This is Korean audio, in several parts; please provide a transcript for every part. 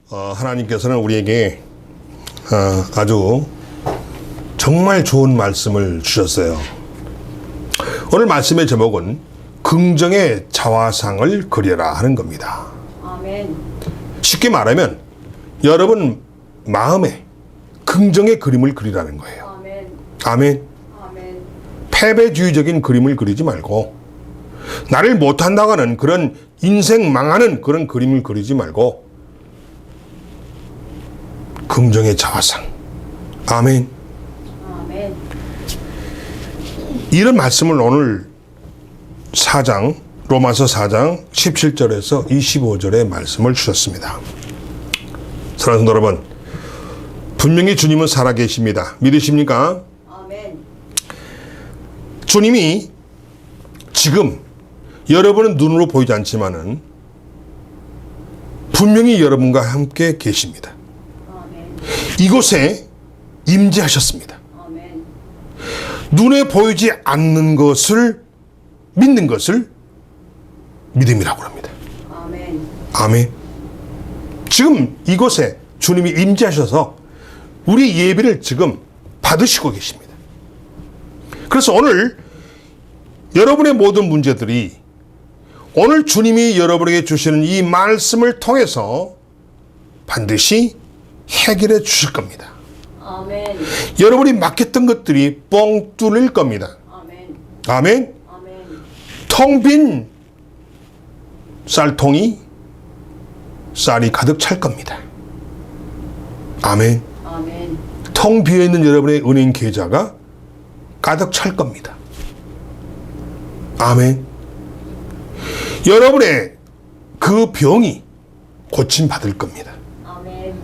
하나님께서는 우리에게 아주 정말 좋은 말씀을 주셨어요. 오늘 말씀의 제목은 긍정의 자화상을 그려라 하는 겁니다. 아멘. 쉽게 말하면 여러분 마음에 긍정의 그림을 그리라는 거예요. 아멘. 아멘. 아멘. 패배주의적인 그림을 그리지 말고, 나를 못한다고 하는 그런 인생 망하는 그런 그림을 그리지 말고 긍정의 자화상. 아멘. 아멘. 이런 말씀을 오늘 로마서 4장 17절에서 25절의 말씀을 주셨습니다. 사랑하는 여러분, 분명히 주님은 살아계십니다. 믿으십니까? 아멘. 주님이 지금 여러분은 눈으로 보이지 않지만은 분명히 여러분과 함께 계십니다. 아멘. 이곳에 임재하셨습니다. 아멘. 눈에 보이지 않는 것을 믿는 것을 믿음이라고 합니다. 아멘. 아멘. 지금 이곳에 주님이 임재하셔서 우리 예배를 지금 받으시고 계십니다. 그래서 오늘 여러분의 모든 문제들이 오늘 주님이 여러분에게 주시는 이 말씀을 통해서 반드시 해결해 주실 겁니다. 아멘. 여러분이 막혔던 것들이 뻥 뚫릴 겁니다. 아멘. 아멘. 아멘. 텅 빈 쌀통이 쌀이 가득 찰 겁니다. 아멘. 아멘. 텅 비어있는 여러분의 은행 계좌가 가득 찰 겁니다. 아멘. 여러분의 그 병이 고침받을 겁니다. 아멘.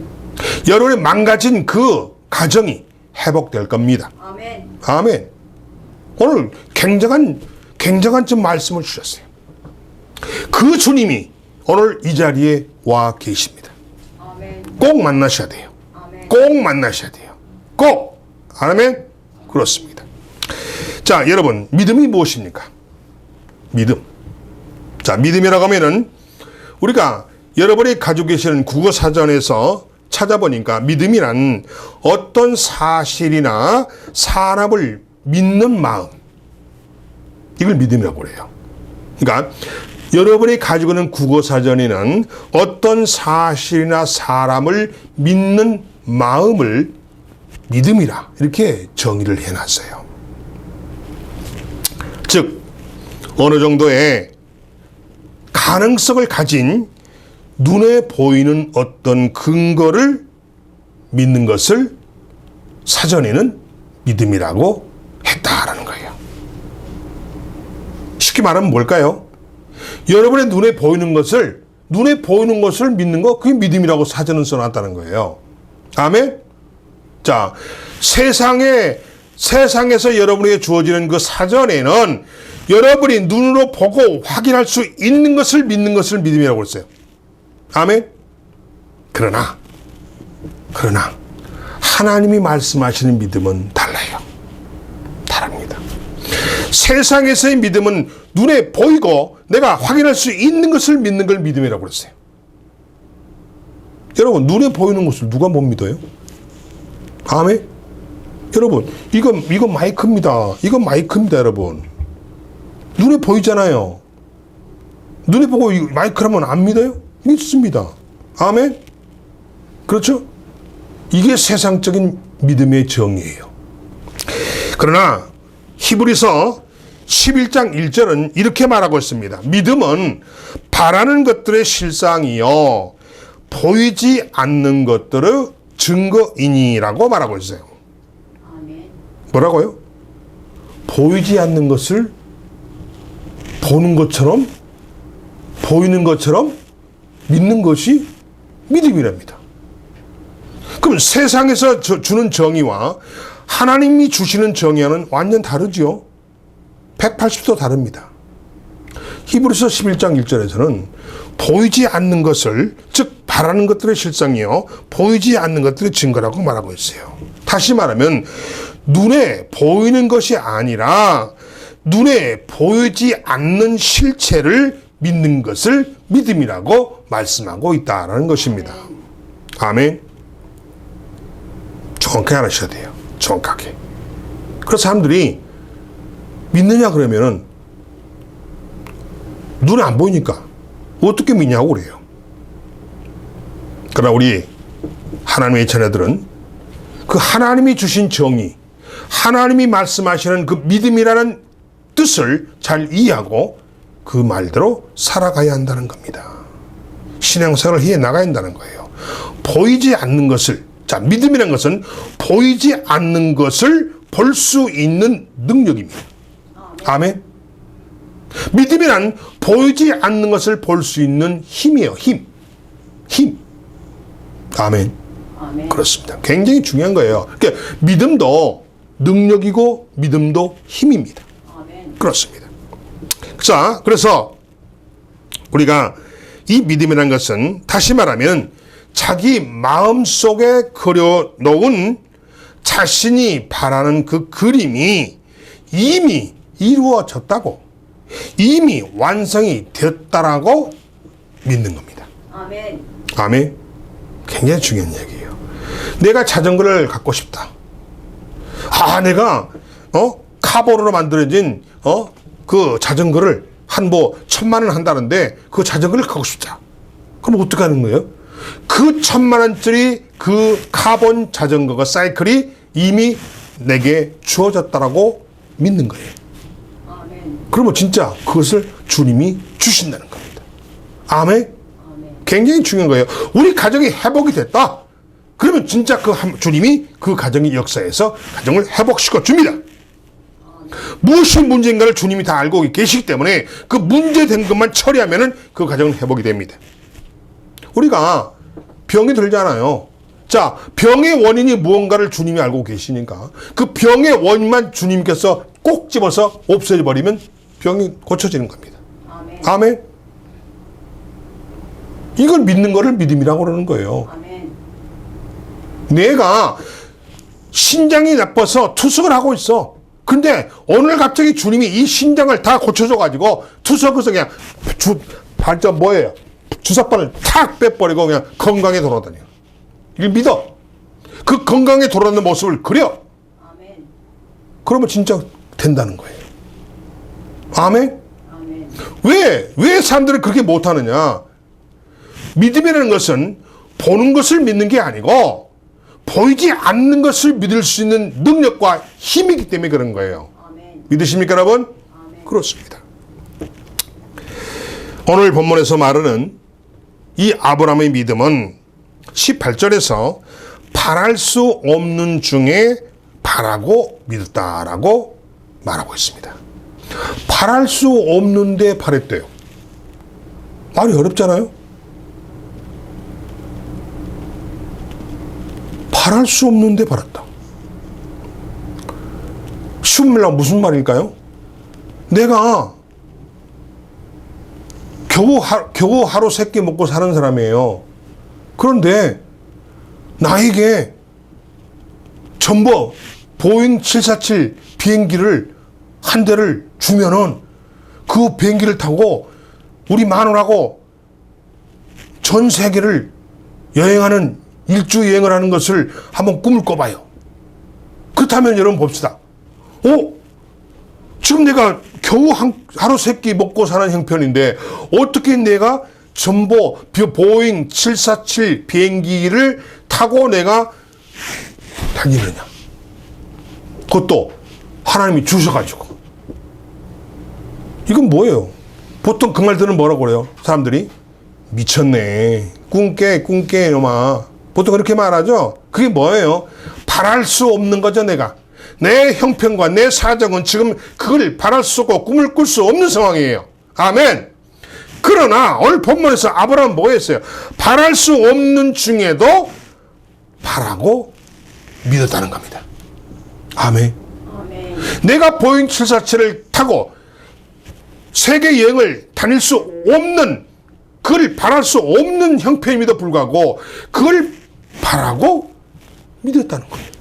여러분의 망가진 그 가정이 회복될 겁니다. 아멘. 아멘. 오늘 굉장한 좀 말씀을 주셨어요. 그 주님이 오늘 이 자리에 와 계십니다. 아멘. 꼭 만나셔야 돼요. 아멘. 꼭 만나셔야 돼요. 꼭. 아멘. 그렇습니다. 자, 여러분, 믿음이 무엇입니까? 믿음. 자, 믿음이라고 하면은 우리가 여러분이 가지고 계시는 국어사전에서 찾아보니까 믿음이란 어떤 사실이나 사람을 믿는 마음, 이걸 믿음이라고 그래요. 그러니까 여러분이 가지고 있는 국어사전에는 어떤 사실이나 사람을 믿는 마음을 믿음이라 이렇게 정의를 해놨어요. 즉 어느 정도의 가능성을 가진 눈에 보이는 어떤 근거를 믿는 것을 사전에는 믿음이라고 했다라는 거예요. 쉽게 말하면 뭘까요? 여러분의 눈에 보이는 것을 믿는 거, 그게 믿음이라고 사전은 써놨다는 거예요. 아멘? 자, 세상에서 여러분에게 주어지는 그 사전에는 여러분이 눈으로 보고 확인할 수 있는 것을 믿는 것을 믿음이라고 했어요. 아멘? 그러나 하나님이 말씀하시는 믿음은 달라요. 다릅니다. 세상에서의 믿음은 눈에 보이고 내가 확인할 수 있는 것을 믿는 걸 믿음이라고 그랬어요. 여러분, 눈에 보이는 것을 누가 못 믿어요? 아멘? 여러분, 이거 마이크입니다. 이거 마이크입니다, 여러분. 눈에 보이잖아요. 눈에 보고 마이크라면 안 믿어요? 믿습니다. 아멘? 그렇죠? 이게 세상적인 믿음의 정의예요. 그러나 히브리서 11장 1절은 이렇게 말하고 있습니다. 믿음은 바라는 것들의 실상이요 보이지 않는 것들의 증거이니라고 말하고 있어요. 아멘. 뭐라고요? 보이지 않는 것을 보는 것처럼, 보이는 것처럼 믿는 것이 믿음이랍니다. 그럼 세상에서 주는 정의와 하나님이 주시는 정의와는 완전 다르죠. 180도 다릅니다. 히브리서 11장 1절에서는 보이지 않는 것을, 즉 바라는 것들의 실상이요 보이지 않는 것들의 증거라고 말하고 있어요. 다시 말하면 눈에 보이는 것이 아니라 눈에 보이지 않는 실체를 믿는 것을 믿음이라고 말씀하고 있다는 것입니다. 아멘. 정확하게 알으셔야 돼요. 정확하게. 그래서 사람들이 믿느냐 그러면은 눈에 안 보이니까 어떻게 믿냐고 그래요. 그러나 우리 하나님의 자녀들은 그 하나님이 주신 정의, 하나님이 말씀하시는 그 믿음이라는 뜻을 잘 이해하고 그 말대로 살아가야 한다는 겁니다. 신앙생활을 해 나가야 한다는 거예요. 보이지 않는 것을, 자, 믿음이라는 것은 보이지 않는 것을 볼 수 있는 능력입니다. 아멘. 믿음이란 보이지 않는 것을 볼 수 있는 힘이에요. 힘. 아멘. 아멘. 그렇습니다. 굉장히 중요한 거예요. 그러니까 믿음도 능력이고 믿음도 힘입니다. 아멘. 그렇습니다. 자, 그래서 우리가 이 믿음이라는 것은 다시 말하면 자기 마음속에 그려놓은 자신이 바라는 그 그림이 이미 이루어졌다고, 이미 완성이 되었다라고 믿는 겁니다. 아멘. 아멘. 굉장히 중요한 얘기예요. 내가 자전거를 갖고 싶다. 내가 카본으로 만들어진 그 자전거를 한 1,000만 원 한다는데 그 자전거를 갖고 싶다. 그럼 어떻게 하는 거예요? 그 1,000만 원짜리 그 카본 자전거가 사이클이 이미 내게 주어졌다라고 믿는 거예요. 아멘. 그러면 진짜 그것을 주님이 주신다는 겁니다. 아멘. 아멘. 굉장히 중요한 거예요. 우리 가정이 회복이 됐다. 그러면 진짜 주님이 그 가정의 역사에서 가정을 회복시켜 줍니다. 무엇이 문제인가를 주님이 다 알고 계시기 때문에 그 문제된 것만 처리하면은 그 가정은 회복이 됩니다. 우리가 병이 들잖아요. 자, 병의 원인이 무언가를 주님이 알고 계시니까 그 병의 원인만 주님께서 꼭 집어서 없애버리면 병이 고쳐지는 겁니다. 아멘. 아멘. 이걸 믿는 거를 믿음이라고 그러는 거예요. 아멘. 내가 신장이 나빠서 투석을 하고 있어. 근데 오늘 갑자기 주님이 이 신장을 다 고쳐줘가지고 투석에서 그냥 주사바를 탁 빼버리고 그냥 건강에 돌아다녀. 이걸 믿어. 그 건강에 돌아다니는 모습을 그려. 아멘. 그러면 진짜 된다는 거예요. 아멘? 아멘. 왜 사람들은 그렇게 못하느냐? 믿음이라는 것은 보는 것을 믿는 게 아니고 보이지 않는 것을 믿을 수 있는 능력과 힘이기 때문에 그런 거예요. 아멘. 믿으십니까, 여러분? 아멘. 그렇습니다. 오늘 본문에서 말하는 이 아브라함의 믿음은 18절에서 바랄 수 없는 중에 바라고 믿었다라고 말하고 있습니다. 바랄 수 없는데 바랬대요. 말이 어렵잖아요? 바랄 수 없는데 바랐다. 쉬운 말로 무슨 말일까요? 내가 겨우 하루 3끼 먹고 사는 사람이에요. 그런데 나에게 전부 보잉 747 비행기를 한 대를 주면은 그 비행기를 타고 우리 마누라하고 전 세계를 여행하는 일주 여행을 하는 것을 한번 꿈을 꿔봐요. 그렇다면 여러분 봅시다. 지금 내가 겨우 하루 3끼 먹고 사는 형편인데 어떻게 내가 전부 보잉 747 비행기를 타고 내가 다니느냐. 그것도 하나님이 주셔가지고. 이건 뭐예요? 보통 그 말 들으면 뭐라고 그래요? 사람들이 미쳤네. 꿈깨 이놈아. 보통 그렇게 말하죠? 그게 뭐예요? 바랄 수 없는 거죠, 내가. 내 형편과 내 사정은 지금 그걸 바랄 수 없고 꿈을 꿀 수 없는 상황이에요. 아멘. 그러나 오늘 본문에서 아브라함은 뭐 했어요? 바랄 수 없는 중에도 바라고 믿었다는 겁니다. 아멘. 아멘. 내가 보잉 747을 타고 세계 여행을 다닐 수 없는, 그걸 바랄 수 없는 형편임에도 불구하고 그걸 바라고 믿었다는 거예요.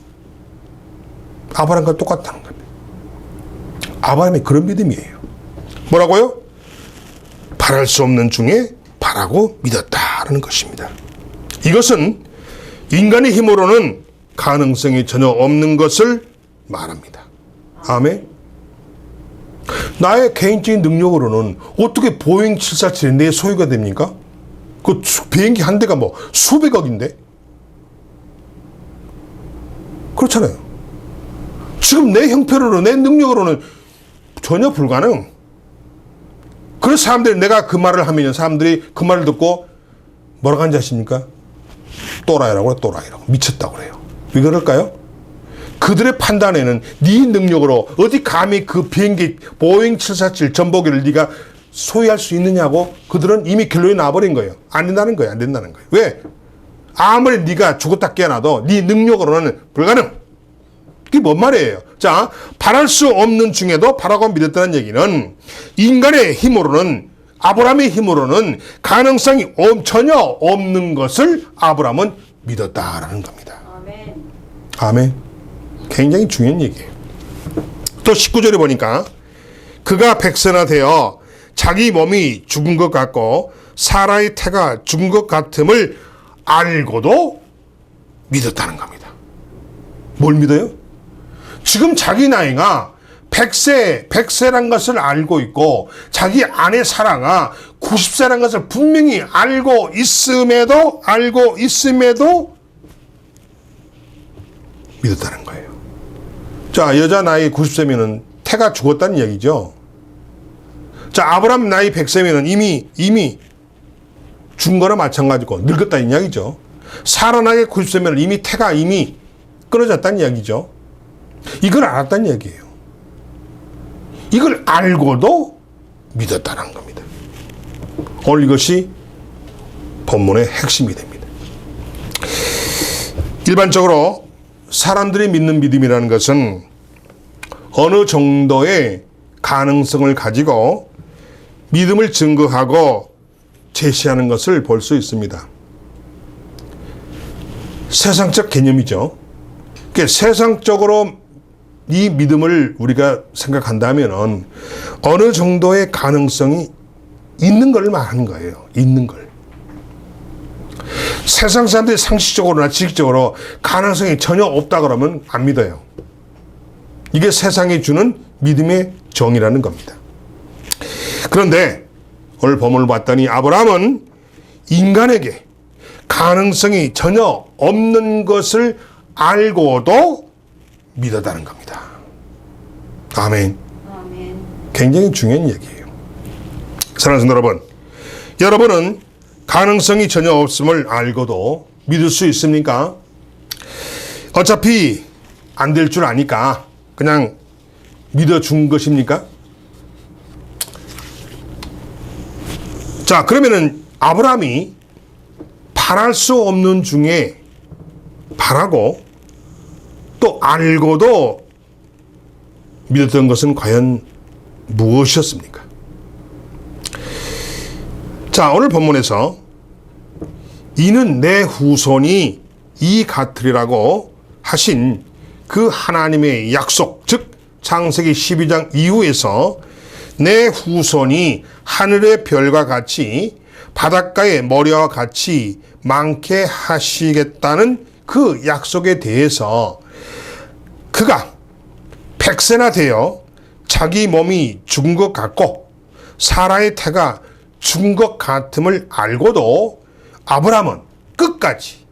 아브라함과 똑같다는 겁니다. 아브라함이 그런 믿음이에요. 뭐라고요? 바랄 수 없는 중에 바라고 믿었다라는 것입니다. 이것은 인간의 힘으로는 가능성이 전혀 없는 것을 말합니다. 아멘. 나의 개인적인 능력으로는 어떻게 보잉 747이 내 소유가 됩니까? 그 비행기 한 대가 뭐 수백억인데? 그렇잖아요. 지금 내 형편으로, 내 능력으로는 전혀 불가능. 그래서 사람들이, 내가 그 말을 하면 사람들이 그 말을 듣고 뭐라고 하는지 아십니까? 또라이라고 그래, 또라이라고. 미쳤다고 그래요. 왜 그럴까요? 그들의 판단에는 네 능력으로 어디 감히 그 비행기 보잉 747 전보기를 네가 소유할 수 있느냐고 그들은 이미 결론이 나버린 거예요. 안 된다는 거예요. 안 된다는 거예요. 왜? 아무리 네가 죽었다 깨어나도 네 능력으로는 불가능. 그게 뭔 말이에요? 자, 바랄 수 없는 중에도 바라고 믿었다는 얘기는 인간의 힘으로는, 아브라함의 힘으로는 가능성이 전혀 없는 것을 아브라함은 믿었다라는 겁니다. 아멘. 아멘. 굉장히 중요한 얘기예요. 또 19절에 보니까 그가 백세나 되어 자기 몸이 죽은 것 같고 사라의 태가 죽은 것 같음을 알고도 믿었다는 겁니다. 뭘 믿어요? 지금 자기 나이가 100세란 것을 알고 있고 자기 아내 사라가 90세란 것을 분명히 알고 있음에도 믿었다는 거예요. 자, 여자 나이 90세면은 태가 죽었다는 얘기죠. 자, 아브라함 나이 100세면은 이미 죽은 거나 마찬가지고 늙었다는 이야기죠. 사라 나이 90세면 이미 태가 이미 끊어졌다는 이야기죠. 이걸 알았다는 얘기예요. 이걸 알고도 믿었다는 겁니다. 오늘 이것이 본문의 핵심이 됩니다. 일반적으로 사람들이 믿는 믿음이라는 것은 어느 정도의 가능성을 가지고 믿음을 증거하고 제시하는 것을 볼 수 있습니다. 세상적 개념이죠. 그러니까 세상적으로 이 믿음을 우리가 생각한다면 어느 정도의 가능성이 있는 걸 말하는 거예요. 있는 걸. 세상 사람들이 상식적으로나 지식적으로 가능성이 전혀 없다 그러면 안 믿어요. 이게 세상이 주는 믿음의 정의라는 겁니다. 그런데 오늘 본문을 봤더니 아브라함은 인간에게 가능성이 전혀 없는 것을 알고도 믿었다는 겁니다. 아멘. 아멘. 굉장히 중요한 얘기예요. 사랑하는 여러분, 여러분은 가능성이 전혀 없음을 알고도 믿을 수 있습니까? 어차피 안 될 줄 아니까 그냥 믿어준 것입니까? 자, 그러면은 아브라함이 바랄 수 없는 중에 바라고 또 알고도 믿었던 것은 과연 무엇이었습니까? 자, 오늘 본문에서 이는 내 후손이 이 같으리라고 하신 그 하나님의 약속, 즉 창세기 12장 이후에서 내 후손이 하늘의 별과 같이 바닷가의 모래와 같이 많게 하시겠다는 그 약속에 대해서 그가 100세나 되어 자기 몸이 죽은 것 같고 사라의 태가 죽은 것 같음을 알고도 아브라함은 끝까지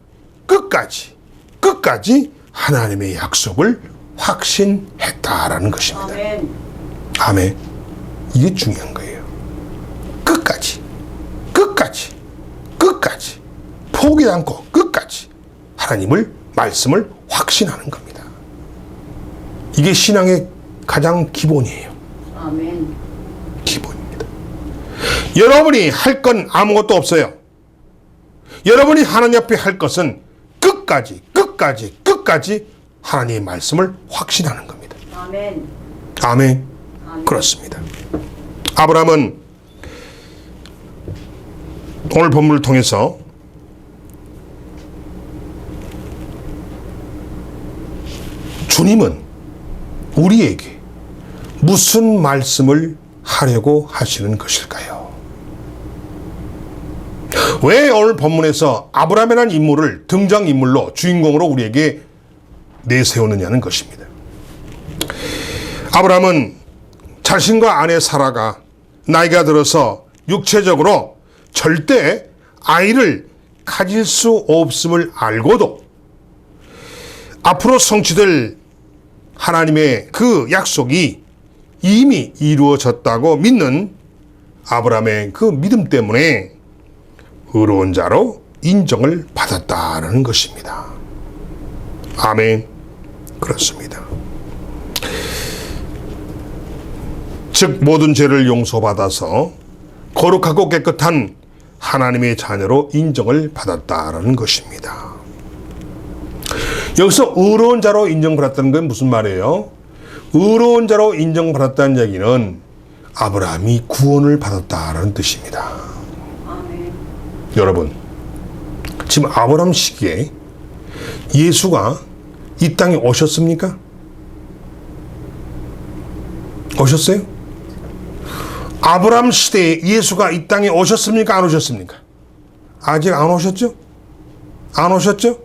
하나님의 약속을 확신했다라는 것입니다. 아멘. 아멘. 이게 중요한 거예요. 끝까지 포기 않고 끝까지 하나님을 말씀을 확신하는 겁니다. 이게 신앙의 가장 기본이에요. 아멘. 기본입니다. 여러분이 할 건 아무것도 없어요. 여러분이 하나님 앞에 할 것은 끝까지 하나님의 말씀을 확신하는 겁니다. 아멘. 아멘. 아멘. 그렇습니다. 아브라함은 오늘 본문을 통해서 주님은 우리에게 무슨 말씀을 하려고 하시는 것일까요? 왜 오늘 본문에서 아브라함이라는 인물을 등장인물로 주인공으로 우리에게 내세우느냐는 것입니다. 아브라함은 자신과 아내 사라가 나이가 들어서 육체적으로 절대 아이를 가질 수 없음을 알고도 앞으로 성취될 하나님의 그 약속이 이미 이루어졌다고 믿는 아브라함의 그 믿음 때문에 의로운 자로 인정을 받았다는 것입니다. 아멘. 그렇습니다. 즉 모든 죄를 용서받아서 거룩하고 깨끗한 하나님의 자녀로 인정을 받았다라는 것입니다. 여기서 의로운 자로 인정받았다는 건 무슨 말이에요? 의로운 자로 인정받았다는 얘기는 아브라함이 구원을 받았다라는 뜻입니다. 아멘. 여러분, 지금 아브라함 시기에 예수가 이 땅에 오셨습니까? 오셨어요? 아브라함 시대에 예수가 이 땅에 오셨습니까? 안 오셨습니까? 아직 안 오셨죠? 안 오셨죠?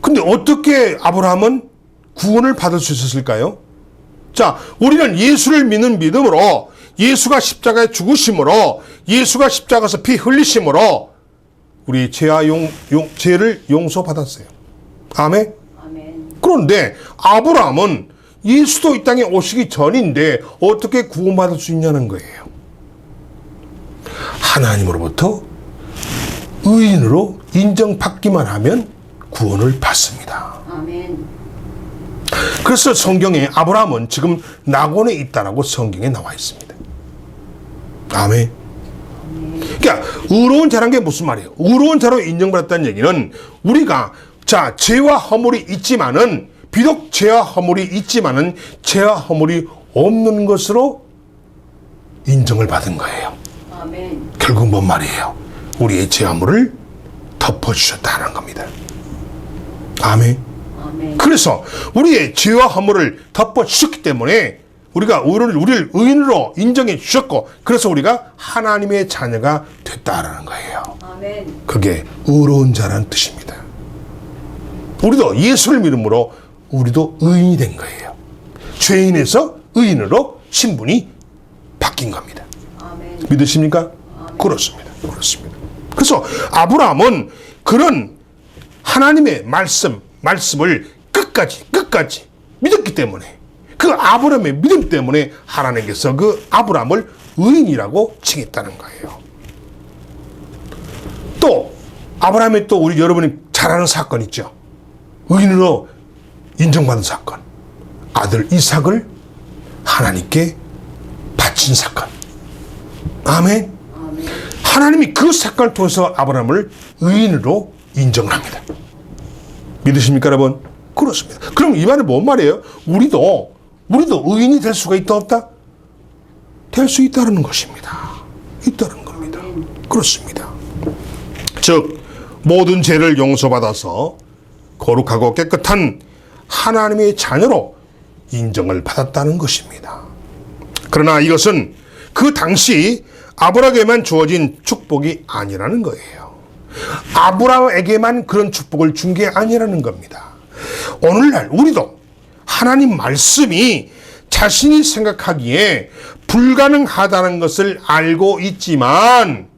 근데 어떻게 아브라함은 구원을 받을 수 있었을까요? 자, 우리는 예수를 믿는 믿음으로, 예수가 십자가에 죽으심으로, 예수가 십자가에서 피 흘리심으로 우리 죄를 용서받았어요. 아멘? 아멘. 그런데 아브라함은 예수도 이 땅에 오시기 전인데 어떻게 구원받을 수 있냐는 거예요. 하나님으로부터 의인으로 인정받기만 하면 구원을 받습니다. 아멘. 그래서 성경에 아브라함은 지금 낙원에 있다라고 성경에 나와 있습니다. 아멘. 그러니까 의로운 자란 게 무슨 말이에요? 의로운 자로 인정받았다는 얘기는 우리가 자 죄와 허물이 있지만은 비록 죄와 허물이 있지만은 죄와 허물이 없는 것으로 인정을 받은 거예요. 아멘. 결국 뭔 말이에요? 우리의 죄와 허물을 덮어주셨다는 겁니다. 아멘. 아멘. 그래서 우리의 죄와 허물을 덮어주셨기 때문에 우리를 의인으로 인정해 주셨고, 그래서 우리가 하나님의 자녀가 됐다라는 거예요. 아멘. 그게 의로운 자라는 뜻입니다. 우리도 예수를 믿음으로 우리도 의인이 된 거예요. 죄인에서 의인으로 신분이 바뀐 겁니다. 아멘. 믿으십니까? 그렇습니다. 그렇습니다. 그래서 아브라함은 그런 하나님의 말씀을 끝까지 믿었기 때문에, 그 아브라함의 믿음 때문에 하나님께서 그 아브라함을 의인이라고 칭했다는 거예요. 또 아브라함의 또 우리 여러분이 잘 아는 사건 있죠. 의인으로 인정받은 사건. 아들 이삭을 하나님께 바친 사건. 아멘. 아멘. 하나님이 그 사건을 통해서 아브라함을 의인으로 인정을 합니다. 믿으십니까, 여러분? 그렇습니다. 그럼 이 말은 뭔 말이에요? 우리도 의인이 될 수가 있다 없다? 될 수 있다는 것입니다. 있다는 겁니다. 그렇습니다. 즉 모든 죄를 용서받아서 거룩하고 깨끗한 하나님의 자녀로 인정을 받았다는 것입니다. 그러나 이것은 그 당시 아브라함에게만 주어진 축복이 아니라는 거예요. 아브라함에게만 그런 축복을 준 게 아니라는 겁니다. 오늘날 우리도 하나님 말씀이 자신이 생각하기에 불가능하다는 것을 알고 있지만,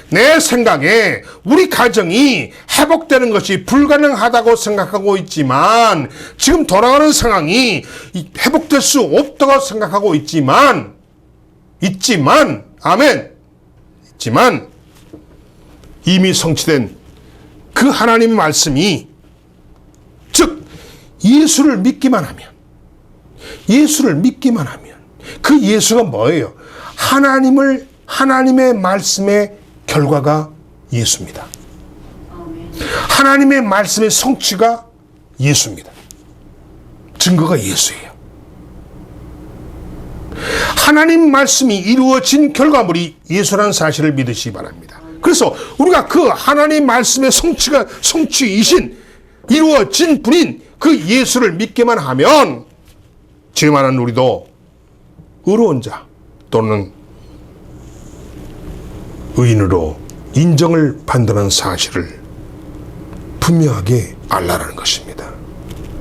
내 생각에 우리 가정이 회복되는 것이 불가능하다고 생각하고 있지만, 지금 돌아가는 상황이 회복될 수 없다고 생각하고 있지만, 아멘. 있지만, 이미 성취된 그 하나님의 말씀이, 즉, 예수를 믿기만 하면, 그 예수가 뭐예요? 하나님의 말씀의 결과가 예수입니다. 아멘. 하나님의 말씀의 성취가 예수입니다. 증거가 예수예요. 하나님 말씀이 이루어진 결과물이 예수라는 사실을 믿으시기 바랍니다. 그래서 우리가 그 하나님 말씀의 성취이신 이루어진 분인 그 예수를 믿기만 하면 지금 하는 우리도 의로운 자 또는 의인으로 인정을 받는다는 사실을 분명하게 알라라는 것입니다.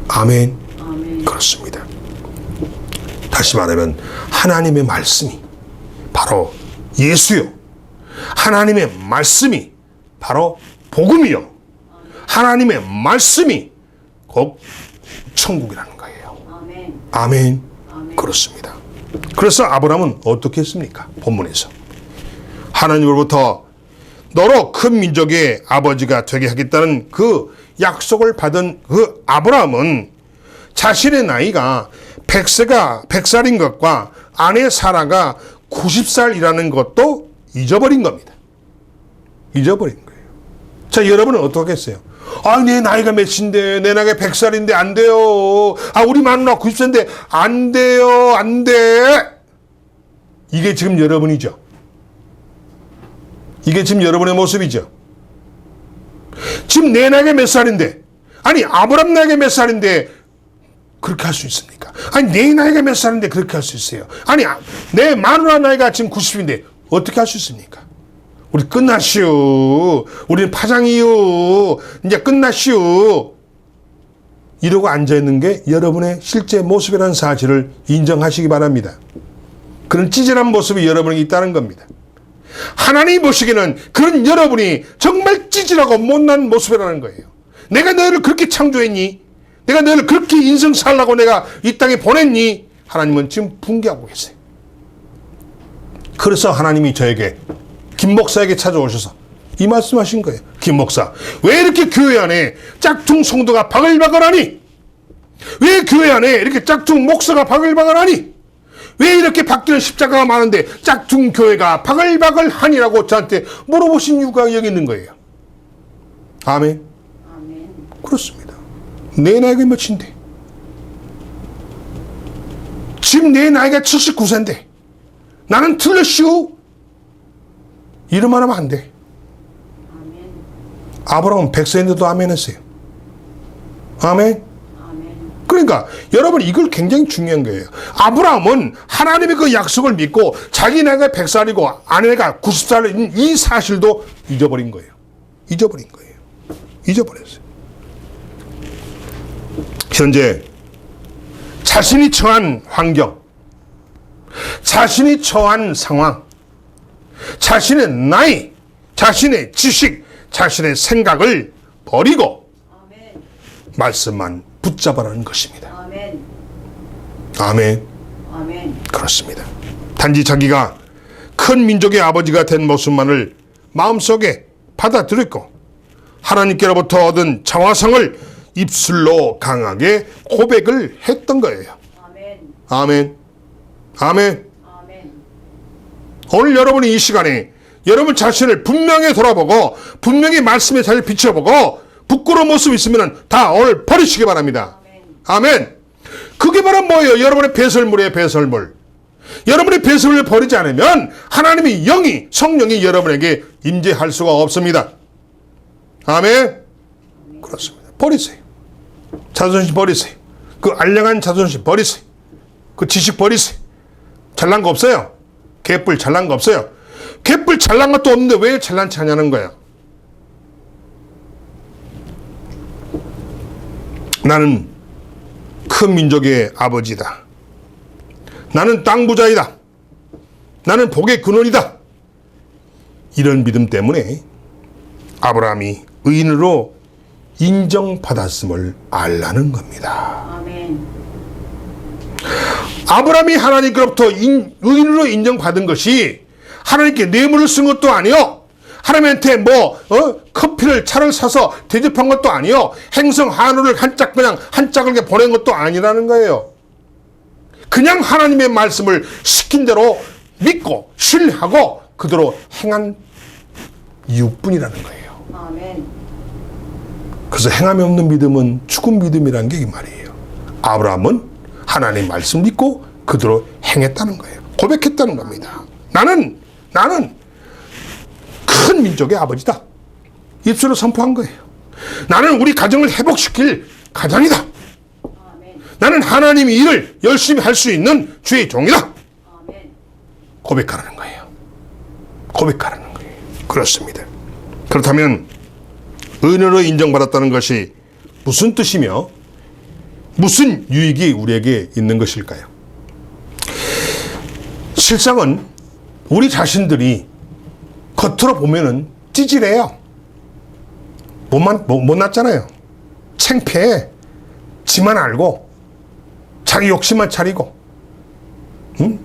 아멘. 아멘. 그렇습니다. 다시 말하면 하나님의 말씀이 바로 예수요. 하나님의 말씀이 바로 복음이요. 하나님의 말씀이 곧 천국이라는 거예요. 아멘. 아멘. 아멘. 그렇습니다. 그래서 아브라함은 어떻게 했습니까? 본문에서 하나님으로부터 너로 큰 민족의 아버지가 되게 하겠다는 그 약속을 받은 그 아브라함은 자신의 나이가 100살인 것과 아내 사라가 90살이라는 것도 잊어버린 겁니다. 잊어버린 거예요. 자, 여러분은 어떻겠어요? 아, 내 나이가 몇인데, 내 나이가 100살인데 안 돼요. 아, 우리 마누라 90세인데 안 돼요. 안 돼. 이게 지금 여러분이죠. 이게 지금 여러분의 모습이죠. 지금 내 나이가 몇 살인데, 아니, 아브람 나이가 몇 살인데 그렇게 할 수 있습니까? 아니, 내 나이가 몇 살인데 그렇게 할 수 있어요. 아니, 내 마누라 나이가 지금 90인데 어떻게 할 수 있습니까? 우리 끝났슈. 우리는 파장이유. 이제 끝났슈. 이러고 앉아있는 게 여러분의 실제 모습이라는 사실을 인정하시기 바랍니다. 그런 찌질한 모습이 여러분에게 있다는 겁니다. 하나님이 보시기에는 그런 여러분이 정말 찌질하고 못난 모습이라는 거예요. 내가 너희를 그렇게 창조했니? 내가 너희를 그렇게 인생 살라고 내가 이 땅에 보냈니? 하나님은 지금 분개하고 계세요. 그래서 하나님이 저에게 김 목사에게 찾아오셔서 이 말씀하신 거예요. 김 목사, 왜 이렇게 교회 안에 짝퉁 성도가 바글바글하니? 왜 교회 안에 이렇게 짝퉁 목사가 바글바글하니? 왜 이렇게 바뀌는 십자가가 많은데 짝퉁 교회가 바글바글하니라고 저한테 물어보신 이유가 여기 있는 거예요. 아멘. 아멘. 그렇습니다. 내 나이가 몇인데? 지금 내 나이가 79세인데 나는 틀렸슈? 이러면 하면 안 돼. 아멘. 아브라함은 100세인데도 아멘 했어요. 아멘. 아멘. 그러니까 여러분 이걸 굉장히 중요한 거예요. 아브라함은 하나님의 그 약속을 믿고 자기 나이가 100살이고 아내가 90살인 이 사실도 잊어버린 거예요. 잊어버린 거예요. 잊어버렸어요. 현재 자신이 처한 환경, 자신이 처한 상황, 자신의 나이, 자신의 지식, 자신의 생각을 버리고 아멘. 말씀만 붙잡아라는 것입니다. 아멘. 아멘. 아멘. 그렇습니다. 단지 자기가 큰 민족의 아버지가 된 모습만을 마음속에 받아들였고 하나님께로부터 얻은 자화상을 입술로 강하게 고백을 했던 거예요. 아멘. 아멘. 아멘. 아멘. 오늘 여러분이 이 시간에 여러분 자신을 분명히 돌아보고 분명히 말씀에 잘 비춰보고 부끄러운 모습이 있으면 다 오늘 버리시기 바랍니다. 아멘. 그게 바로 뭐예요? 여러분의 배설물이에요. 배설물. 여러분의 배설물을 버리지 않으면 하나님의 영이 성령이 여러분에게 임재할 수가 없습니다. 아멘. 그렇습니다. 버리세요. 자존심 버리세요. 그 알량한 자존심 버리세요. 그 지식 버리세요. 잘난 거 없어요. 개뿔 잘난 거 없어요. 개뿔 잘난 것도 없는데 왜 잘난치 않냐는 거야. 나는 큰 민족의 아버지다. 나는 땅 부자이다. 나는 복의 근원이다. 이런 믿음 때문에 아브라함이 의인으로 인정받았음을 알라는 겁니다. 아멘. 아브라함이 하나님께로부터 의인으로 인정받은 것이 하나님께 뇌물을 쓴 것도 아니요. 하나님한테 커피를 차를 사서 대접한 것도 아니요. 행성 한우를 한 짝을 이렇게 보낸 것도 아니라는 거예요. 그냥 하나님의 말씀을 시킨 대로 믿고 신뢰하고 그대로 행한 이유뿐이라는 거예요. 아멘. 그래서 행함이 없는 믿음은 죽은 믿음이라는 게 이 말이에요. 아브라함은 하나님 말씀 믿고 그대로 행했다는 거예요. 고백했다는 겁니다. 나는 큰 민족의 아버지다. 입술로 선포한 거예요. 나는 우리 가정을 회복시킬 가장이다. 아멘. 나는 하나님의 일을 열심히 할 수 있는 주의 종이다. 아멘. 고백하라는 거예요. 고백하라는 거예요. 그렇습니다. 그렇다면 의인으로 인정받았다는 것이 무슨 뜻이며 무슨 유익이 우리에게 있는 것일까요? 실상은 우리 자신들이 겉으로 보면은 찌질해요. 못났잖아요. 창피해. 지만 알고 자기 욕심만 차리고, 응?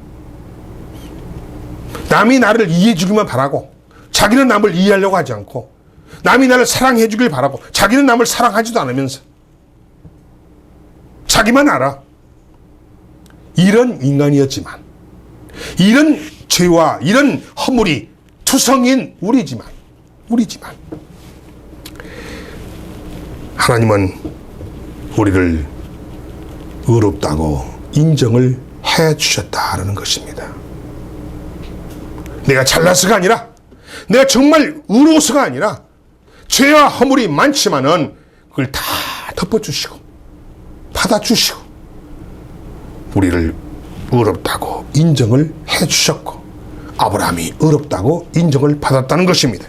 남이 나를 이해해 주기만 바라고, 자기는 남을 이해하려고 하지 않고, 남이 나를 사랑해 주길 바라고, 자기는 남을 사랑하지도 않으면서 자기만 알아. 이런 인간이었지만, 이런 죄와 이런 허물이 투성인 우리지만 하나님은 우리를 의롭다고 인정을 해 주셨다라는 것입니다. 내가 잘나서가 아니라, 내가 정말 의로워서가 아니라, 죄와 허물이 많지만은 그걸 다 덮어주시고 받아주시고 우리를 의롭다고 인정을 해 주셨고, 아브라함이 의롭다고 인정을 받았다는 것입니다.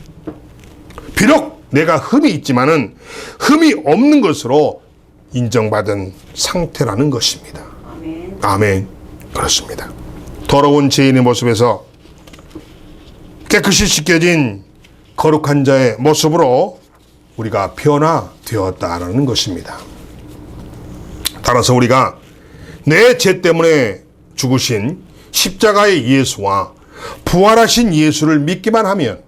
비록 내가 흠이 있지만은 흠이 없는 것으로 인정받은 상태라는 것입니다. 아멘. 아멘. 그렇습니다. 더러운 죄인의 모습에서 깨끗이 씻겨진 거룩한 자의 모습으로 우리가 변화되었다라는 것입니다. 따라서 우리가 내 죄 때문에 죽으신 십자가의 예수와 부활하신 예수를 믿기만 하면,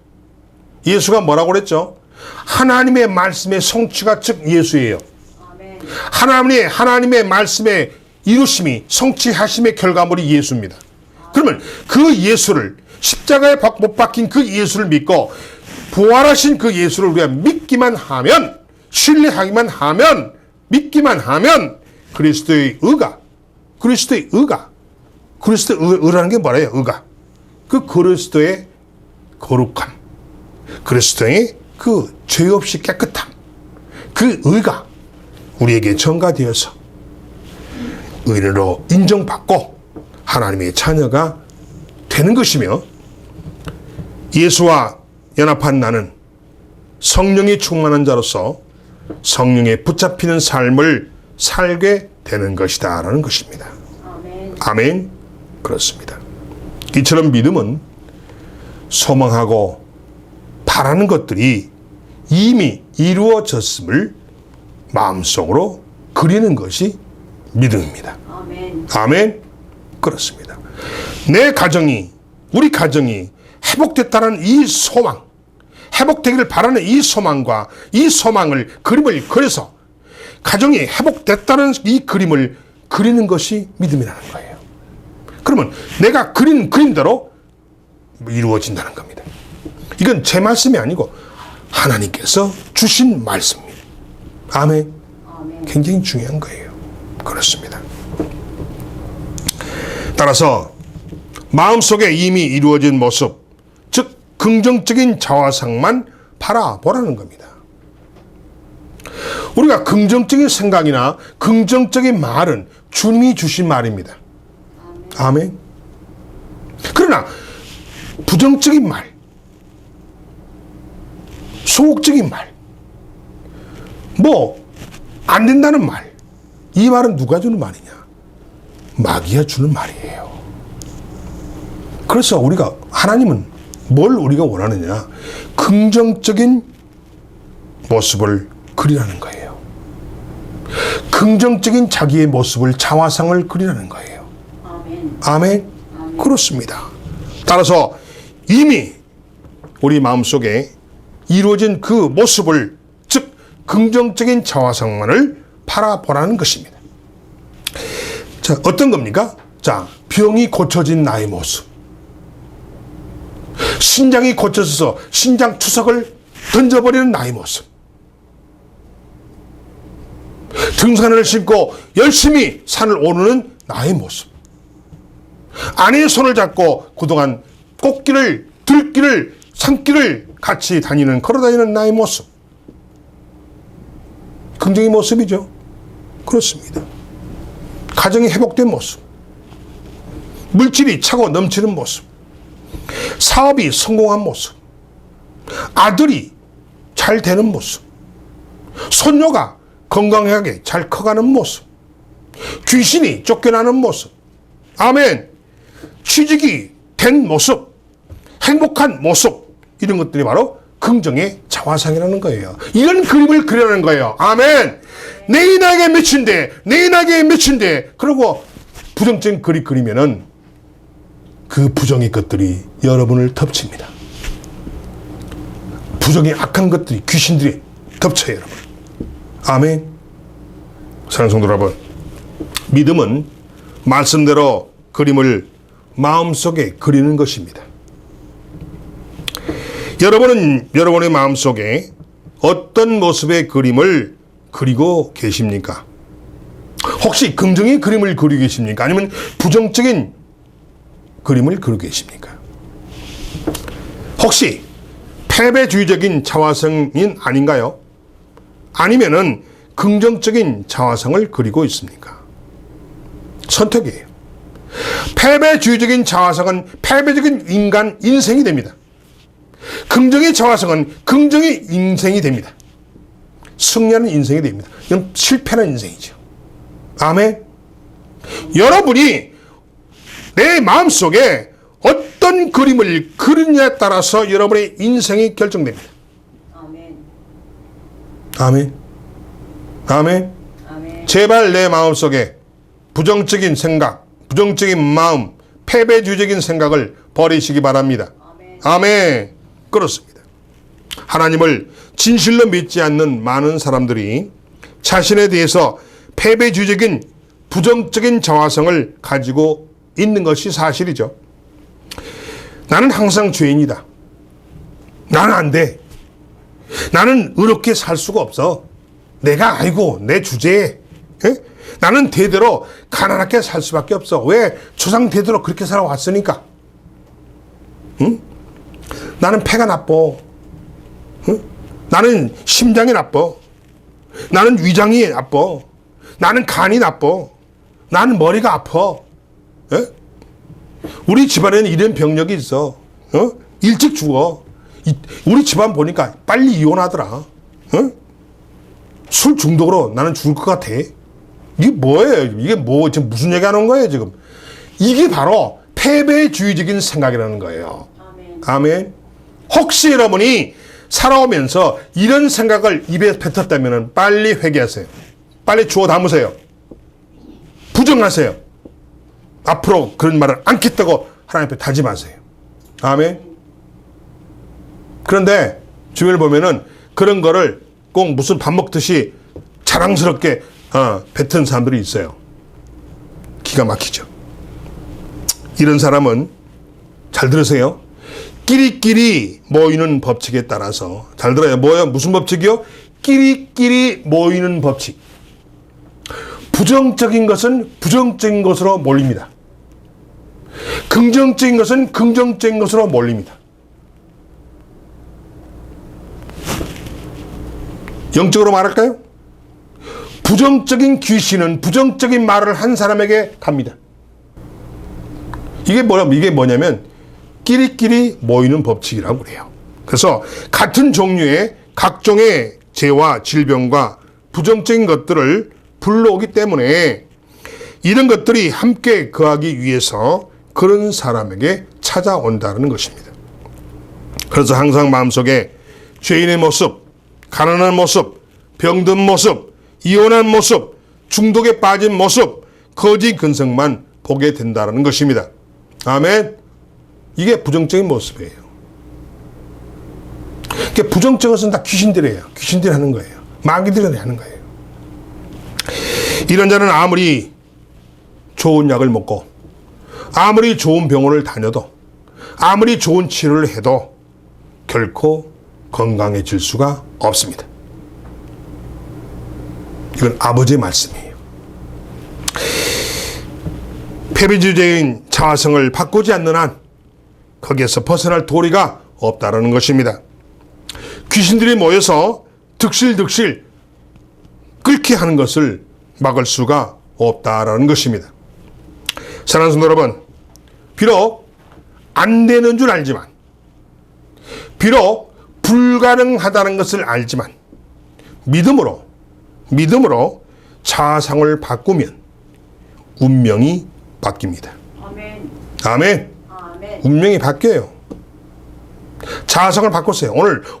예수가 뭐라고 그랬죠? 하나님의 말씀의 성취가 즉 예수예요. 아멘. 하나님의 말씀의 이루심이, 성취하심의 결과물이 예수입니다. 그러면 그 예수를, 십자가에 못 박힌 그 예수를 믿고 부활하신 그 예수를 우리가 믿기만 하면, 신뢰하기만 하면, 믿기만 하면 그리스도의 의라는 게 뭐래요? 의가. 그 그리스도의 거룩함, 그리스도의 그 죄 없이 깨끗함, 그 의가 우리에게 전가되어서 의인으로 인정받고 하나님의 자녀가 되는 것이며, 예수와 연합한 나는 성령이 충만한 자로서 성령에 붙잡히는 삶을 살게 되는 것이다 라는 것입니다. 아멘. 아멘. 그렇습니다. 이처럼 믿음은 소망하고 바라는 것들이 이미 이루어졌음을 마음속으로 그리는 것이 믿음입니다. 아멘. 아멘. 그렇습니다. 우리 가정이 회복됐다는 이 소망, 회복되기를 바라는 이 소망과 이 소망을, 그림을 그려서 가정이 회복됐다는 이 그림을 그리는 것이 믿음이라는 거예요. 그러면 내가 그린 그림대로 이루어진다는 겁니다. 이건 제 말씀이 아니고 하나님께서 주신 말씀입니다. 아멘. 아멘. 굉장히 중요한 거예요. 그렇습니다. 따라서 마음속에 이미 이루어진 모습, 즉 긍정적인 자화상만 바라보라는 겁니다. 우리가 긍정적인 생각이나 긍정적인 말은 주님이 주신 말입니다. 아멘. 그러나 부정적인 말, 소극적인 말, 안 된다는 말, 이 말은 누가 주는 말이냐? 마귀가 주는 말이에요. 그래서 하나님은 뭘 우리가 원하느냐? 긍정적인 모습을 그리라는 거예요. 긍정적인 자기의 모습을, 자화상을 그리라는 거예요. 아멘. 아멘. 그렇습니다. 따라서 이미 우리 마음속에 이루어진 그 모습을, 즉 긍정적인 자화상만을 바라보라는 것입니다. 자, 어떤 겁니까? 자, 병이 고쳐진 나의 모습, 신장이 고쳐져서 신장 투석을 던져버리는 나의 모습, 등산을 신고 열심히 산을 오르는 나의 모습, 아내의 손을 잡고 그동안 꽃길을, 들길을, 산길을 같이 걸어다니는 나의 모습, 긍정의 모습이죠. 그렇습니다. 가정이 회복된 모습, 물질이 차고 넘치는 모습, 사업이 성공한 모습, 아들이 잘 되는 모습, 손녀가 건강하게 잘 커가는 모습, 귀신이 쫓겨나는 모습, 아멘, 취직이 된 모습, 행복한 모습, 이런 것들이 바로 긍정의 자화상이라는 거예요. 이런 그림을 그리라는 거예요. 아멘. 내 인하게 맺힌대, 내 인하게 맺힌대. 그리고 부정적인 글이 그리면은 그 부정의 것들이 여러분을 덮칩니다. 부정의 악한 것들이, 귀신들이 덮쳐요, 여러분. 아멘. 사랑하는 성도 여러분, 믿음은 말씀대로 그림을 마음속에 그리는 것입니다. 여러분은 여러분의 마음속에 어떤 모습의 그림을 그리고 계십니까? 혹시 긍정의 그림을 그리고 계십니까? 아니면 부정적인 그림을 그리고 계십니까? 혹시 패배주의적인 자화성인 아닌가요? 아니면은 긍정적인 자화성을 그리고 있습니까? 선택이에요. 패배주의적인 자화성은 패배적인 인간 인생이 됩니다. 긍정의 자화성은 긍정의 인생이 됩니다. 승리하는 인생이 됩니다. 이건 실패하는 인생이죠. 아멘. 여러분이 내 마음속에 어떤 그림을 그리느냐에 따라서 여러분의 인생이 결정됩니다. 아멘. 아멘. 아멘. 아멘. 제발 내 마음속에 부정적인 생각, 부정적인 마음, 패배주의적인 생각을 버리시기 바랍니다. 아멘. 아멘. 그렇습니다. 하나님을 진실로 믿지 않는 많은 사람들이 자신에 대해서 패배주의적인 부정적인 자화성을 가지고 있는 것이 사실이죠. 나는 항상 죄인이다. 나는 안 돼. 나는 의롭게 살 수가 없어. 내가 아이고 내 주제에 나는 대대로 가난하게 살 수밖에 없어. 왜? 조상 대대로 그렇게 살아왔으니까. 응? 나는 폐가 나빠. 응? 나는 심장이 나빠. 나는 위장이 나빠. 나는 간이 나빠. 나는 머리가 아파. 에? 우리 집안에는 이런 병력이 있어. 일찍 죽어. 우리 집안 보니까 빨리 이혼하더라. 술 중독으로 나는 죽을 것 같아. 이게 뭐예요? 이게 뭐, 지금 무슨 얘기 하는 거예요, 지금? 이게 바로 패배주의적인 생각이라는 거예요. 아멘. 아멘. 혹시 여러분이 살아오면서 이런 생각을 입에 뱉었다면 빨리 회개하세요. 빨리 주워 담으세요. 부정하세요. 앞으로 그런 말을 않겠다고 하나님 앞에 다짐하세요. 아멘. 그런데 주변을 보면은 그런 거를 꼭 무슨 밥 먹듯이 자랑스럽게 뱉은 사람들이 있어요. 기가 막히죠. 이런 사람은 잘 들으세요. 끼리끼리 모이는 법칙에 따라서, 잘 들어요. 뭐요? 무슨 법칙이요? 끼리끼리 모이는 법칙. 부정적인 것은 부정적인 것으로 몰립니다. 긍정적인 것은 긍정적인 것으로 몰립니다. 영적으로 말할까요? 부정적인 귀신은 부정적인 말을 한 사람에게 갑니다. 이게 뭐냐면 끼리끼리 모이는 법칙이라고 그래요. 그래서 같은 종류의 각종의 죄와 질병과 부정적인 것들을 불러오기 때문에 이런 것들이 함께 거하기 위해서 그런 사람에게 찾아온다는 것입니다. 그래서 항상 마음속에 죄인의 모습, 가난한 모습, 병든 모습, 이혼한 모습, 중독에 빠진 모습, 거짓 근성만 보게 된다는 것입니다. 아멘. 이게 부정적인 모습이에요. 그러니까 부정적인 것은 다 귀신들이에요. 귀신들이 하는 거예요. 마귀들이 하는 거예요. 이런 자는 아무리 좋은 약을 먹고 아무리 좋은 병원을 다녀도 아무리 좋은 치료를 해도 결코 건강해질 수가 없습니다. 이건 아버지의 말씀이에요. 패배주의적인 자화성을 바꾸지 않는 한 거기에서 벗어날 도리가 없다는 것입니다. 귀신들이 모여서 득실득실 끓게 하는 것을 막을 수가 없다라는 것입니다. 사랑하는 성도 여러분, 비록 안 되는 줄 알지만, 비록 불가능하다는 것을 알지만 믿음으로 자아상을 바꾸면 운명이 바뀝니다. 아멘. 아멘. 아멘. 운명이 바뀌어요. 자아상을 바꾸세요.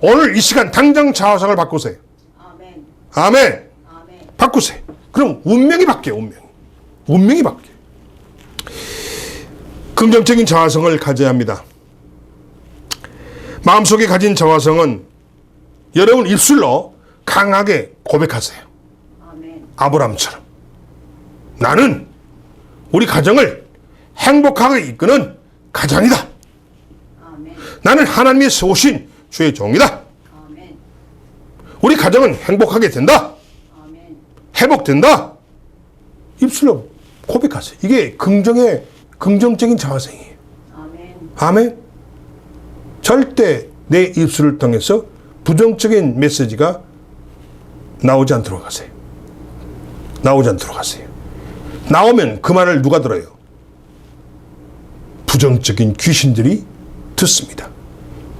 오늘 이 시간 당장 자아상을 바꾸세요. 아멘. 아멘. 아멘. 바꾸세요. 그럼 운명이 바뀌어요. 운명이 바뀌어요. 긍정적인 자아성을 가져야 합니다. 마음속에 가진 자아성은 여러분 입술로 강하게 고백하세요. 아멘. 아브라함처럼 나는 우리 가정을 행복하게 이끄는 가장이다. 아멘. 나는 하나님이 세우신 주의 종이다. 아멘. 우리 가정은 행복하게 된다. 아멘. 회복된다. 입술로 고백하세요. 이게 긍정적인 자아성이에요. 아멘. 아멘. 절대 내 입술을 통해서 부정적인 메시지가 나오지 않도록 하세요. 나오면 그 말을 누가 들어요? 부정적인 귀신들이 듣습니다.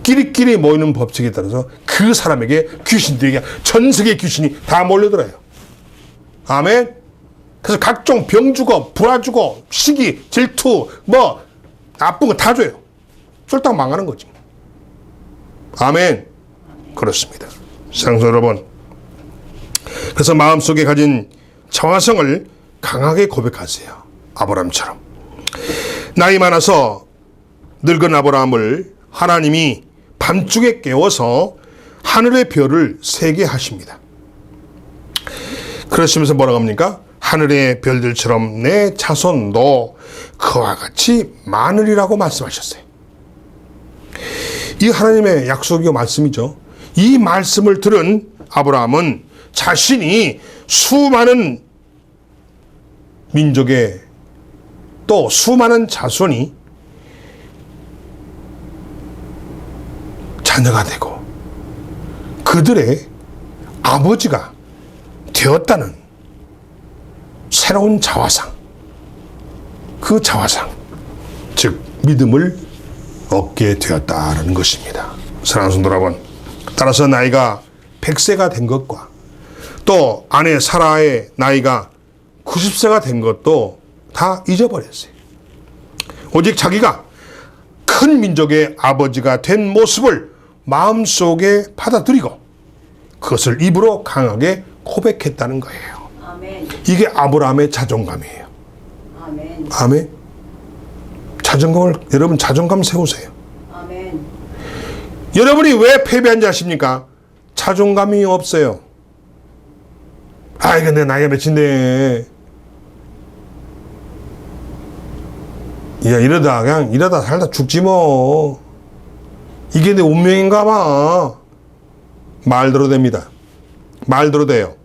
끼리끼리 모이는 법칙에 따라서 그 사람에게 귀신들에게 전 세계 귀신이 다 몰려들어요. 아멘. 그래서 각종 병 주고 불화 주고 시기 질투 뭐 나쁜 거 다 줘요. 쫄딱 망하는 거지. 아멘. 그렇습니다. 사랑하는 여러분, 그래서 마음속에 가진 자아성을 강하게 고백하세요. 아브라함처럼. 나이 많아서 늙은 아브라함을 하나님이 밤중에 깨워서 하늘의 별을 세게 하십니다. 그러시면서 뭐라고 합니까? 하늘의 별들처럼 내 자손도 그와 같이 많으리라고 말씀하셨어요. 이 하나님의 약속이고 말씀이죠. 이 말씀을 들은 아브라함은 자신이 수많은 민족의 또 수많은 자손이 자녀가 되고 그들의 아버지가 되었다는 새로운 자화상, 그 자화상, 즉 믿음을 얻게 되었다는 것입니다. 사랑하는 성도 여러분, 따라서 나이가 100세가 된 것과 또 아내 사라의 나이가 90세가 된 것도 다 잊어버렸어요. 오직 자기가 큰 민족의 아버지가 된 모습을 마음속에 받아들이고 그것을 입으로 강하게 고백했다는 거예요. 아멘. 이게 아브라함의 자존감이에요. 아멘. 아멘. 여러분 자존감 세우세요. 아멘. 여러분이 왜 패배한지 아십니까? 자존감이 없어요. 아이 근데 나이가 몇인데 야 이러다 살다 죽지 뭐. 이게 내 운명인가 봐. 말대로 됩니다. 말대로 돼요.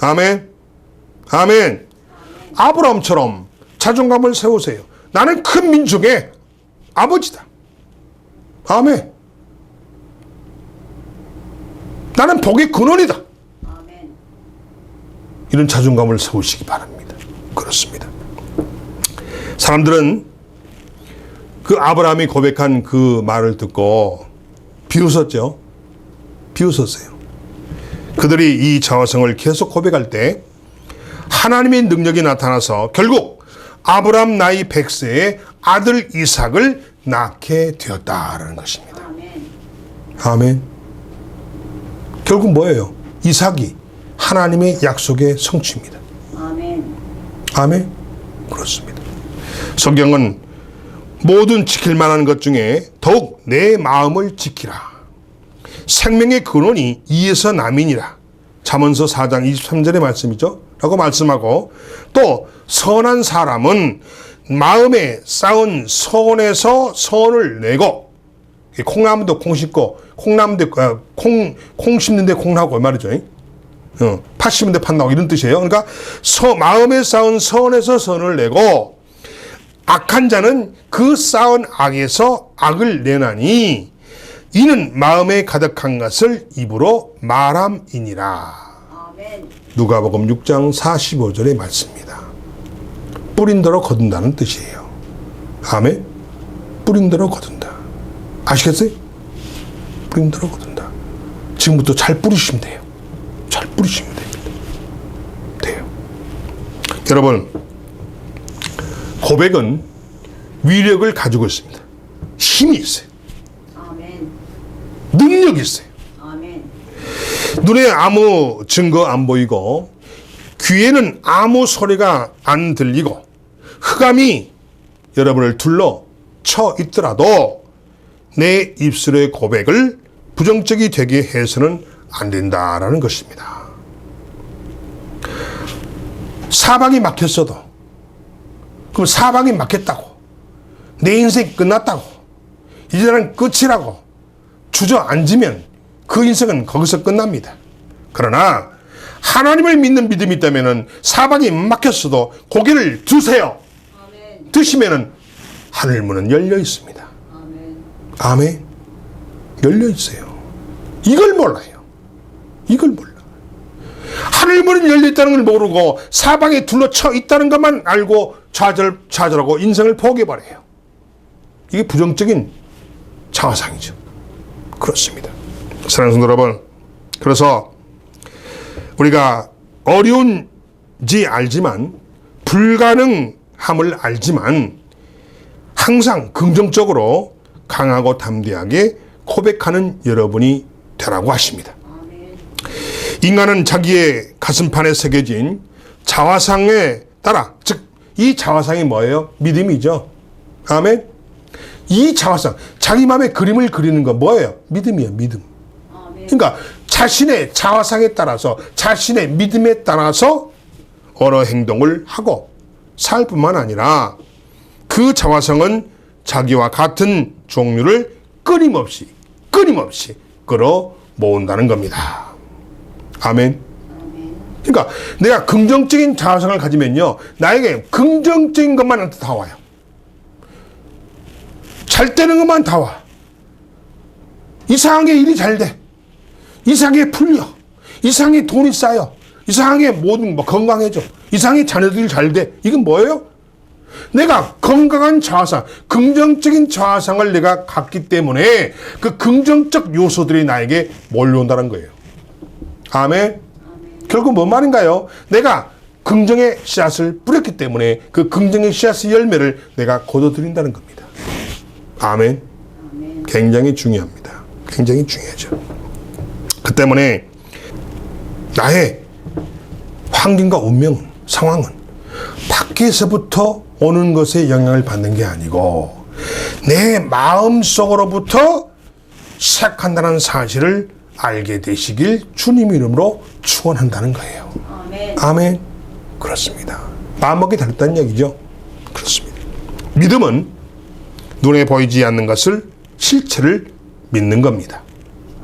아멘. 아멘. 아브라함처럼 자존감을 세우세요. 나는 큰 민족의 아버지다. 아멘. 나는 복의 근원이다. 아멘. 이런 자존감을 세우시기 바랍니다. 그렇습니다. 사람들은 그 아브라함이 고백한 그 말을 듣고 비웃었죠. 비웃었어요. 그들이 이 자화성을 계속 고백할 때 하나님의 능력이 나타나서 결국 아브라함 나이 100세에 아들 이삭을 낳게 되었다라는 것입니다. 아멘. 아멘. 결국 뭐예요? 이삭이 하나님의 약속의 성취입니다. 아멘. 아멘. 그렇습니다. 성경은 모든 지킬 만한 것 중에 더욱 내 마음을 지키라. 생명의 근원이 이에서 남이니라. 잠언서 4장 23절의 말씀이죠. 라고 말씀하고 또 선한 사람은 마음에 쌓은 선에서 선을 내고 콩나무도 콩 심고 콩나무도 콩 심는데 콩 나고 말이죠. 팥 심는데 팥 나고 이런 뜻이에요. 그러니까 마음에 쌓은 선에서 선을 내고 악한 자는 그 쌓은 악에서 악을 내나니 이는 마음에 가득한 것을 입으로 말함이니라. 아멘. 누가복음 6장 45절의 말씀입니다. 뿌린 대로 거둔다는 뜻이에요. 아멘. 뿌린 대로 거둔다. 아시겠어요? 뿌린 대로 거둔다. 지금부터 잘 뿌리시면 돼요. 잘 뿌리시면 됩니다. 돼요. 여러분, 고백은 위력을 가지고 있습니다. 힘이 있어요. 아멘. 능력이 있어요. 아멘. 눈에 아무 증거 안 보이고 귀에는 아무 소리가 안 들리고 흑암이 여러분을 둘러쳐 있더라도 내 입술의 고백을 부정적이 되게 해서는 안 된다라는 것입니다. 사방이 막혔어도, 그럼 사방이 막혔다고, 내 인생이 끝났다고, 이제 나는 끝이라고 주저앉으면 그 인생은 거기서 끝납니다. 그러나 하나님을 믿는 믿음이 있다면 사방이 막혔어도 고개를 드세요. 아멘. 드시면은 하늘문은 열려 있습니다. 아멘. 아멘. 열려 있어요. 이걸 몰라요. 이걸 몰라. 하늘문은 열려 있다는 걸 모르고 사방에 둘러쳐 있다는 것만 알고 좌절하고 인생을 포기해버려요. 이게 부정적인 자화상이죠. 그렇습니다. 사랑하는 성도 여러분, 그래서 우리가 어려운지 알지만, 불가능함을 알지만 항상 긍정적으로 강하고 담대하게 고백하는 여러분이 되라고 하십니다. 아멘. 인간은 자기의 가슴판에 새겨진 자화상에 따라, 즉 이 자화상이 뭐예요? 믿음이죠. 아멘. 이 자화상, 자기 마음에 그림을 그리는 거 뭐예요? 믿음이에요. 믿음. 아멘. 그러니까 자신의 자화상에 따라서, 자신의 믿음에 따라서 언어 행동을 하고 살 뿐만 아니라 그 자화상은 자기와 같은 종류를 끊임없이 끌어 모은다는 겁니다. 아멘. 그러니까 내가 긍정적인 자화상을 가지면요, 나에게 긍정적인 것만 다 와요. 잘 되는 것만 다 와. 이상하게 일이 잘 돼. 이상하게 풀려. 이상하게 돈이 쌓여. 이상하게 모든 건강해져. 이상하게 자녀들이 잘 돼. 이건 뭐예요? 내가 건강한 자화상, 긍정적인 자화상을 내가 갖기 때문에 그 긍정적 요소들이 나에게 몰려온다는 거예요. 아멘. 결국 뭔 말인가요? 내가 긍정의 씨앗을 뿌렸기 때문에 그 긍정의 씨앗의 열매를 내가 거둬들인다는 겁니다. 아멘. 아멘. 굉장히 중요합니다. 굉장히 중요하죠. 그 때문에 나의 환경과 운명은, 상황은 밖에서부터 오는 것에 영향을 받는 게 아니고 내 마음속으로부터 시작한다는 사실을 알게 되시길 주님 이름으로 축원한다는 거예요. 아멘. 아멘. 그렇습니다. 마음먹기 다르다는 얘기죠. 그렇습니다. 믿음은 눈에 보이지 않는 것을, 실체를 믿는 겁니다.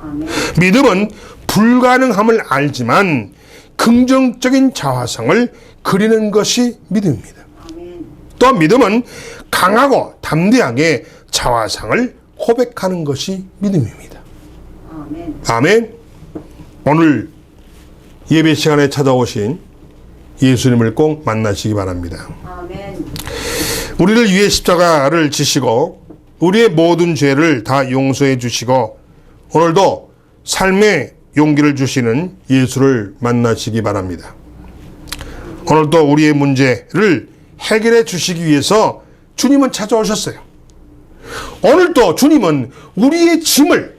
아멘. 믿음은 불가능함을 알지만 긍정적인 자화상을 그리는 것이 믿음입니다. 아멘. 또 믿음은 강하고 담대하게 자화상을 고백하는 것이 믿음입니다. 아멘. 아멘. 오늘 예배 시간에 찾아오신 예수님을 꼭 만나시기 바랍니다. 아멘. 우리를 위해 십자가를 지시고 우리의 모든 죄를 다 용서해 주시고 오늘도 삶의 용기를 주시는 예수를 만나시기 바랍니다. 오늘도 우리의 문제를 해결해 주시기 위해서 주님은 찾아오셨어요. 오늘도 주님은 우리의 짐을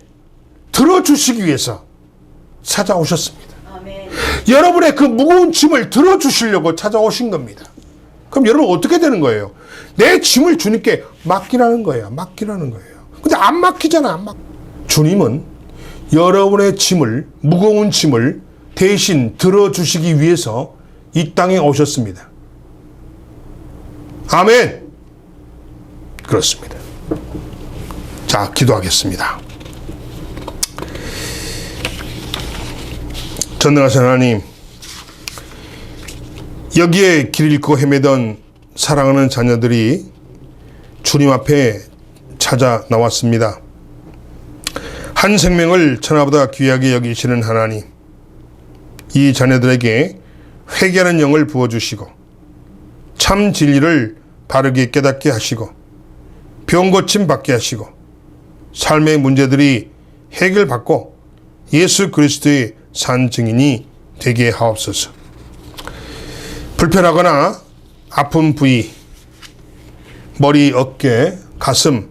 들어주시기 위해서 찾아오셨습니다. 아멘. 여러분의 그 무거운 짐을 들어주시려고 찾아오신 겁니다. 그럼 여러분 어떻게 되는 거예요? 내 짐을 주님께 맡기라는 거예요. 맡기라는 거예요. 근데 안 맡기잖아. 안 맡. 주님은 여러분의 짐을, 무거운 짐을 대신 들어주시기 위해서 이 땅에 오셨습니다. 아멘. 그렇습니다. 자, 기도하겠습니다. 전능하신 하나님, 여기에 길 잃고 헤매던 사랑하는 자녀들이 주님 앞에 찾아 나왔습니다. 한 생명을 천하보다 귀하게 여기시는 하나님, 이 자녀들에게 회개하는 영을 부어주시고 참 진리를 바르게 깨닫게 하시고 병 고침 받게 하시고 삶의 문제들이 해결받고 예수 그리스도의 산 증인이 되게 하옵소서. 불편하거나 아픈 부위, 머리, 어깨, 가슴,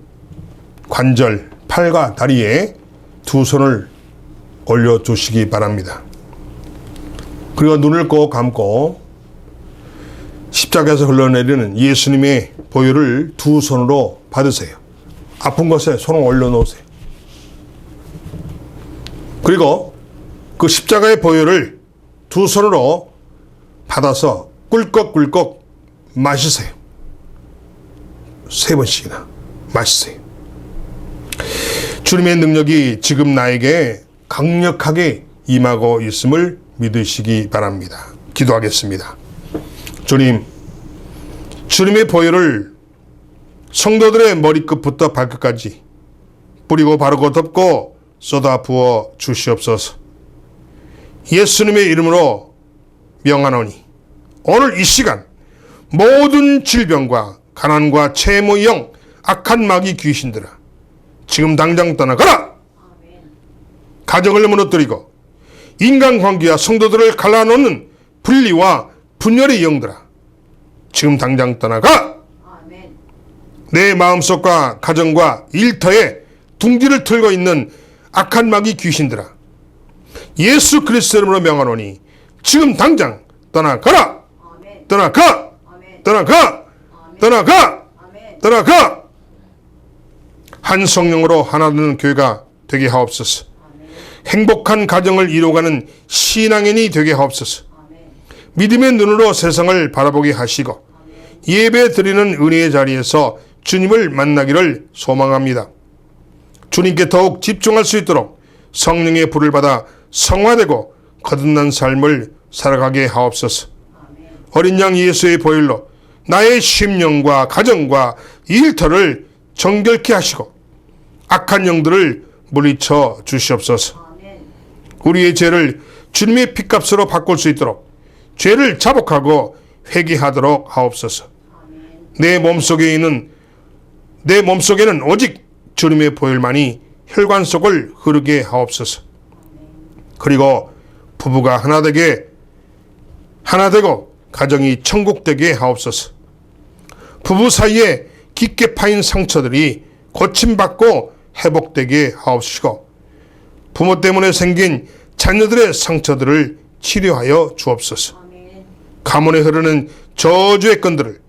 관절, 팔과 다리에 두 손을 올려주시기 바랍니다. 그리고 눈을 꼭 감고 십자가에서 흘러내리는 예수님의 보혈을 두 손으로 받으세요. 아픈 것에 손을 올려놓으세요. 그리고 그 십자가의 보혈을 두 손으로 받아서 꿀꺽꿀꺽 마시세요. 3번씩이나 마시세요. 주님의 능력이 지금 나에게 강력하게 임하고 있음을 믿으시기 바랍니다. 기도하겠습니다. 주님, 주님의 보혈을 성도들의 머리끝부터 발끝까지 뿌리고 바르고 덮고 쏟아 부어 주시옵소서. 예수님의 이름으로 명하노니 오늘 이 시간 모든 질병과 가난과 채무의 영, 악한 마귀 귀신들아 지금 당장 떠나가라. 가정을 무너뜨리고 인간관계와 성도들을 갈라놓는 분리와 분열의 영들아 지금 당장 떠나가. 내 마음속과 가정과 일터에 둥지를 틀고 있는 악한 마귀 귀신들아 예수 그리스도 이름으로 명하노니 지금 당장 떠나가라. 떠나가. 떠나가. 떠나가. 떠나가. 한 성령으로 하나 되는 교회가 되게 하옵소서. 행복한 가정을 이루어가는 신앙인이 되게 하옵소서. 믿음의 눈으로 세상을 바라보게 하시고 예배 드리는 은혜의 자리에서 주님을 만나기를 소망합니다. 주님께 더욱 집중할 수 있도록 성령의 불을 받아 성화되고 거듭난 삶을 살아가게 하옵소서. 어린 양 예수의 보혈로 나의 심령과 가정과 일터를 정결케 하시고 악한 영들을 물리쳐 주시옵소서. 우리의 죄를 주님의 피값으로 바꿀 수 있도록 죄를 자복하고 회개하도록 하옵소서. 내 몸속에는 오직 주님의 보혈만이 혈관 속을 흐르게 하옵소서. 그리고 부부가 하나 되고 가정이 천국되게 하옵소서. 부부 사이에 깊게 파인 상처들이 고침받고 회복되게 하옵시고 부모 때문에 생긴 자녀들의 상처들을 치료하여 주옵소서. 가문에 흐르는 저주의 끈들을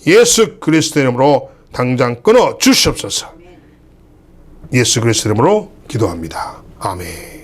예수 그리스도 이름으로 당장 끊어 주시옵소서. 예수 그리스도 이름으로 기도합니다. 아멘.